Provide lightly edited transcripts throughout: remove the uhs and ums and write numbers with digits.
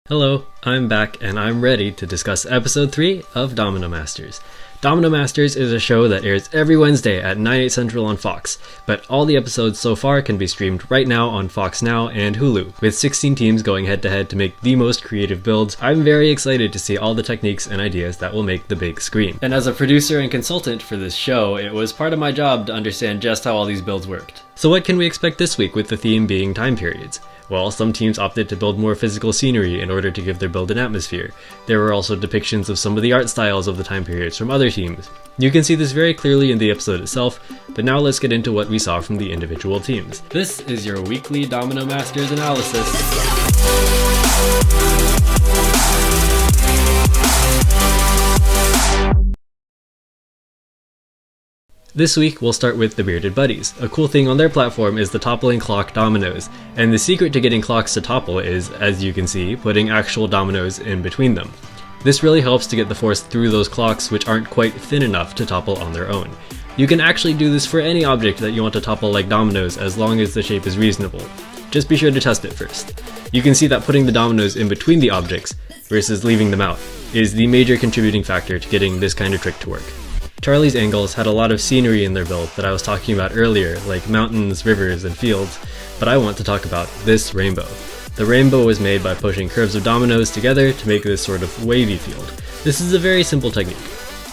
Hello, I'm back and I'm ready to discuss episode 3 of Domino Masters. Domino Masters is a show that airs every Wednesday at 9/8 Central on Fox, but all the episodes so far can be streamed right now on Fox Now and Hulu. With 16 teams going head to head to make the most creative builds, I'm very excited to see all the techniques and ideas that will make the big screen. And as a producer and consultant for this show, it was part of my job to understand just how all these builds worked. So what can we expect this week with the theme being time periods? Well, some teams opted to build more physical scenery in order to give their build an atmosphere. There were also depictions of some of the art styles of the time periods from other teams. You can see this very clearly in the episode itself, but now let's get into what we saw from the individual teams. This is your weekly Domino Masters analysis. This week, we'll start with the Bearded Buddies. A cool thing on their platform is the toppling clock dominoes, and the secret to getting clocks to topple is, as you can see, putting actual dominoes in between them. This really helps to get the force through those clocks which aren't quite thin enough to topple on their own. You can actually do this for any object that you want to topple like dominoes as long as the shape is reasonable. Just be sure to test it first. You can see that putting the dominoes in between the objects, versus leaving them out, is the major contributing factor to getting this kind of trick to work. Charlie's angles had a lot of scenery in their build that I was talking about earlier, like mountains, rivers, and fields, but I want to talk about this rainbow. The rainbow was made by pushing curves of dominoes together to make this sort of wavy field. This is a very simple technique,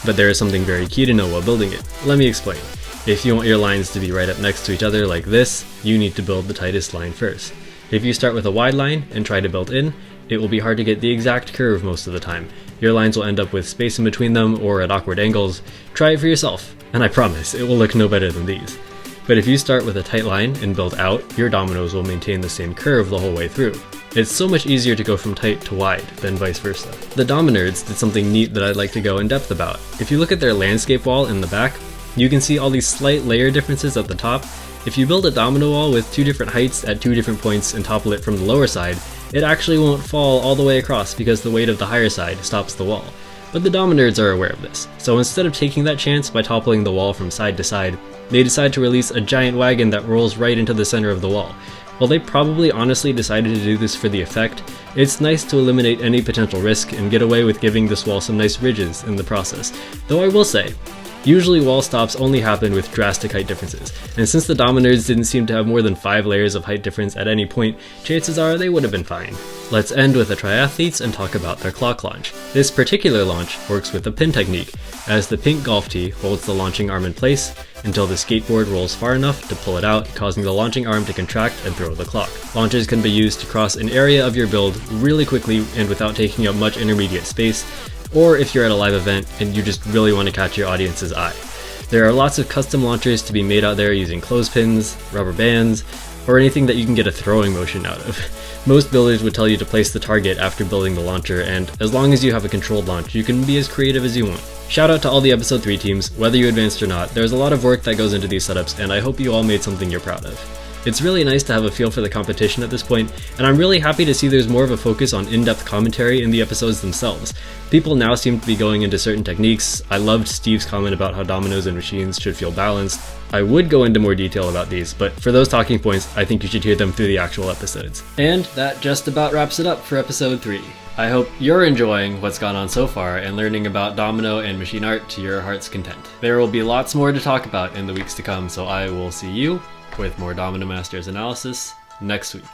but there is something very key to know while building it. Let me explain. If you want your lines to be right up next to each other like this, you need to build the tightest line first. If you start with a wide line and try to build in, it will be hard to get the exact curve most of the time. Your lines will end up with space in between them or at awkward angles. Try it for yourself, and I promise it will look no better than these. But if you start with a tight line and build out, your dominoes will maintain the same curve the whole way through. It's so much easier to go from tight to wide than vice versa. The Dominerds did something neat that I'd like to go in depth about. If you look at their landscape wall in the back, you can see all these slight layer differences at the top. If you build a domino wall with two different heights at two different points and topple it from the lower side, it actually won't fall all the way across because the weight of the higher side stops the wall. But the Dominerds are aware of this, so instead of taking that chance by toppling the wall from side to side, they decide to release a giant wagon that rolls right into the center of the wall. While they probably honestly decided to do this for the effect, it's nice to eliminate any potential risk and get away with giving this wall some nice ridges in the process. Though I will say, usually wall stops only happen with drastic height differences, and since the Dominerds didn't seem to have more than 5 layers of height difference at any point, chances are they would have been fine. Let's end with the triathletes and talk about their clock launch. This particular launch works with the pin technique, as the pink golf tee holds the launching arm in place until the skateboard rolls far enough to pull it out, causing the launching arm to contract and throw the clock. Launches can be used to cross an area of your build really quickly and without taking up much intermediate space, or if you're at a live event and you just really want to catch your audience's eye. There are lots of custom launchers to be made out there using clothespins, rubber bands, or anything that you can get a throwing motion out of. Most builders would tell you to place the target after building the launcher, and as long as you have a controlled launch, you can be as creative as you want. Shout out to all the episode 3 teams, whether you advanced or not. There's a lot of work that goes into these setups, and I hope you all made something you're proud of. It's really nice to have a feel for the competition at this point, and I'm really happy to see there's more of a focus on in-depth commentary in the episodes themselves. People now seem to be going into certain techniques. I loved Steve's comment about how dominoes and machines should feel balanced. I would go into more detail about these, but for those talking points, I think you should hear them through the actual episodes. And that just about wraps it up for episode 3. I hope you're enjoying what's gone on so far and learning about domino and machine art to your heart's content. There will be lots more to talk about in the weeks to come, so I will see you with more Domino Masters analysis next week.